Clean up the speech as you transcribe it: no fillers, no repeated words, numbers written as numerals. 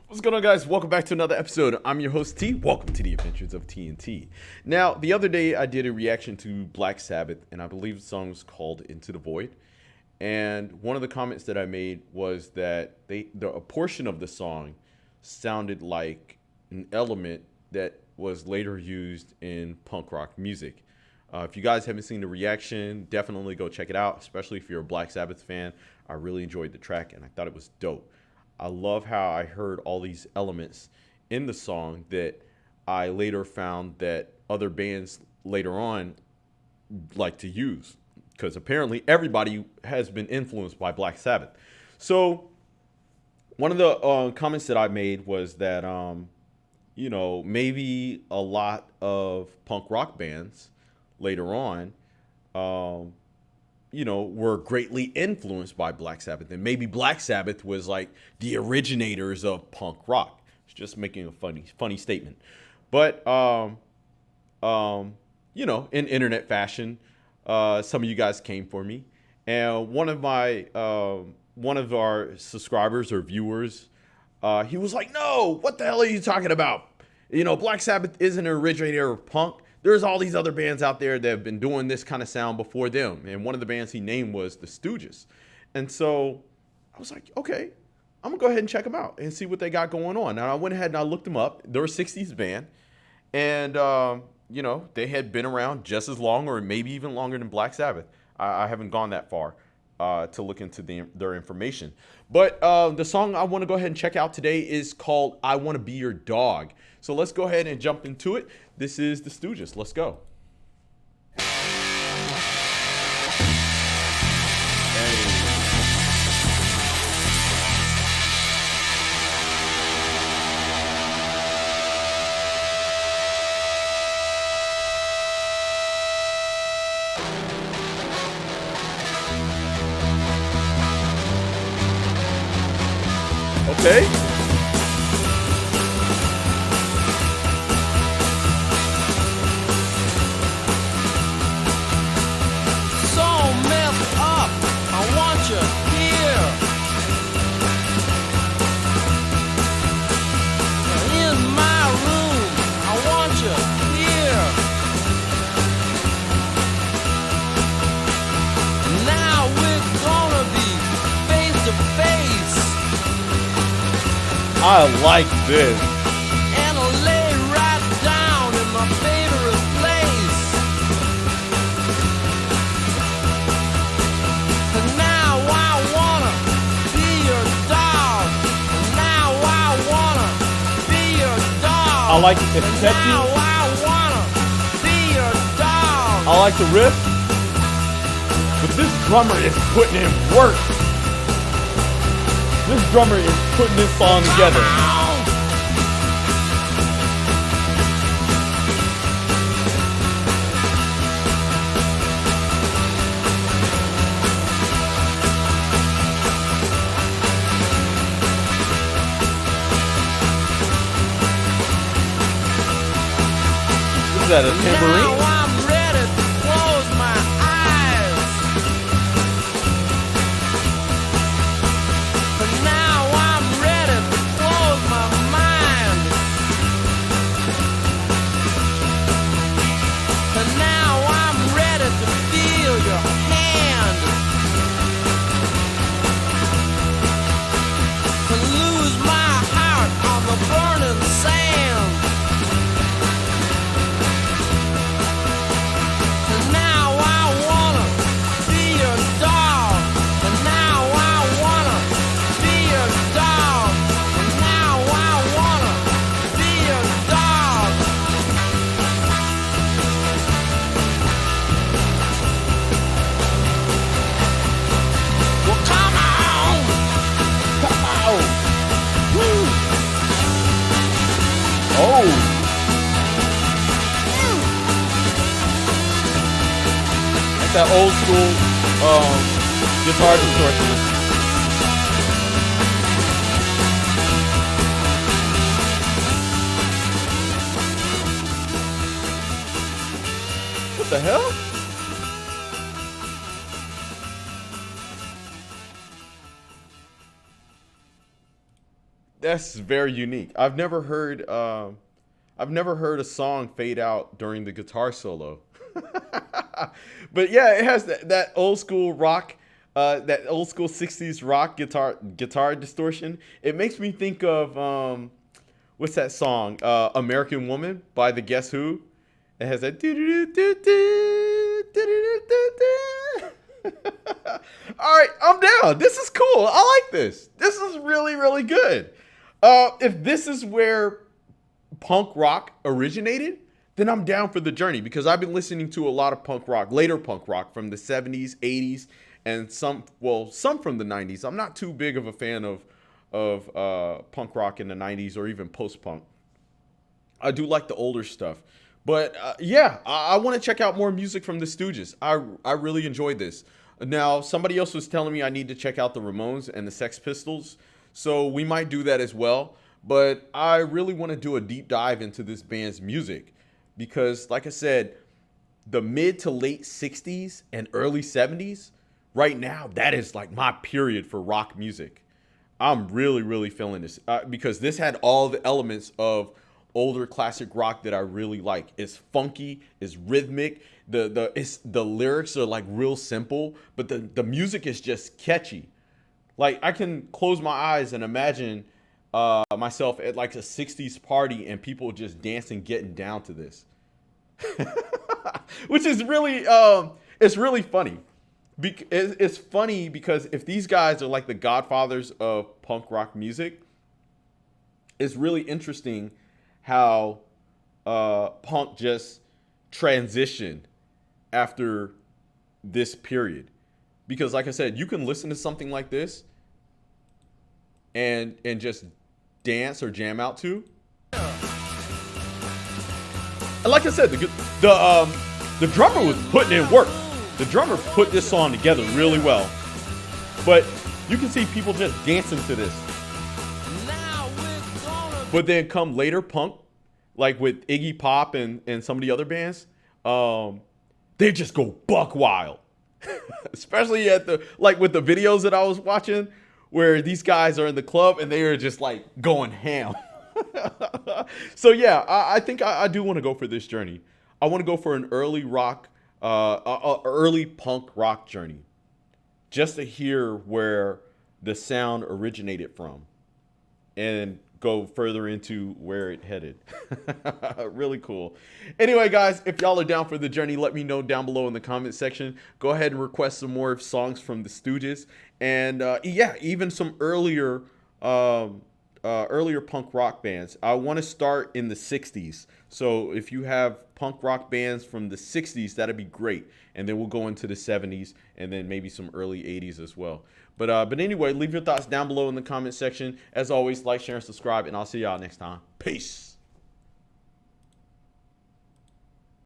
What's going on, guys? Welcome back to another episode. I'm your host, T. Welcome to the Adventures of TNT. Now, the other day I did a reaction to Black Sabbath, and I believe the song was called Into the Void. And one of the comments that I made was that a portion of the song sounded like an element that was later used in punk rock music. If you guys haven't seen the reaction, definitely go check it out, especially if you're a Black Sabbath fan. I really enjoyed the track, and I thought it was dope. I love how I heard all these elements in the song that I later found that other bands later on like to use, because apparently everybody has been influenced by Black Sabbath. So one of the comments that I made was that, maybe a lot of punk rock bands later on, were greatly influenced by Black Sabbath. And maybe Black Sabbath was like the originators of punk rock. It's just making a funny statement. But, in internet fashion, some of you guys came for me. And one of our subscribers or viewers, he was like, no, what the hell are you talking about? Black Sabbath isn't an originator of punk. There's all these other bands out there that have been doing this kind of sound before them. And one of the bands he named was The Stooges. And so I was like, okay, I'm going to go ahead and check them out and see what they got going on. And I went ahead and I looked them up. They're a 60s band. And, they had been around just as long or maybe even longer than Black Sabbath. I haven't gone that far to look into their information. But the song I want to go ahead and check out today is called I Want to Be Your Dog. So let's go ahead and jump into it. This is The Stooges. Let's go. Okay. I like this. And I'll lay right down in my favorite place. And now I wanna be your dog. And now I wanna be your dog. I like it. It's catchy. Now I wanna be your dog. I like the riff. But this drummer is putting in work. This drummer is putting this song together. Is that a tambourine? Now I'm ready to close my eyes. But now I'm ready to close my mind. And now I'm ready to feel your hand. To lose my heart on the burning sand. And now I wanna be your dog. And now I wanna be your dog. And now I wanna be your dog. Well, come on! Come on. Woo. Oh. That's that old school guitar distortion. What the hell? That's very unique. I've never heard a song fade out during the guitar solo. But yeah, it has that old school rock, that old school '60s rock guitar distortion. It makes me think of what's that song? American Woman by the Guess Who. It has that. All right, I'm down. This is cool. I like this. This is really, really good. If this is where punk rock originated, then I'm down for the journey because I've been listening to a lot of punk rock, later punk rock from the 70s, 80s, and some from the 90s. I'm not too big of a fan of punk rock in the 90s or even post punk. I do like the older stuff. But yeah, I want to check out more music from the Stooges. I really enjoyed this. Now, somebody else was telling me I need to check out the Ramones and the Sex Pistols. So we might do that as well. But I really want to do a deep dive into this band's music. Because, like I said, the mid to late 60s and early 70s, right now, that is like my period for rock music. I'm really, really feeling this because this had all the elements of older classic rock that I really like. It's funky, it's rhythmic. The lyrics are like real simple, but the music is just catchy. Like I can close my eyes and imagine myself at like a '60s party and people just dancing, getting down to this, which is really it's really funny. It's funny because if these guys are like the godfathers of punk rock music, it's really interesting how punk just transitioned after this period. Because like I said, you can listen to something like this and just dance or jam out to. And like I said, the drummer was putting in work. The drummer put this song together really well. But you can see people just dancing to this. But then come later punk, like with Iggy Pop and some of the other bands, they just go buck wild. Especially at with the videos that I was watching where these guys are in the club and they are just like going ham. So yeah, I think I do want to go for this journey. I want to go for an early rock, early punk rock journey, just to hear where the sound originated from, and go further into where it headed. Really cool. Anyway, guys, if y'all are down for the journey, let me know down below in the comment section. Go ahead and request some more songs from the Stooges, and yeah, even some earlier punk rock bands. I want to start in the 60s. So if you have punk rock bands from the 60s, that'd be great. And then we'll go into the 70s and then maybe some early 80s as well. But anyway, leave your thoughts down below in the comment section. As always, like, share, and subscribe, and I'll see y'all next time. Peace.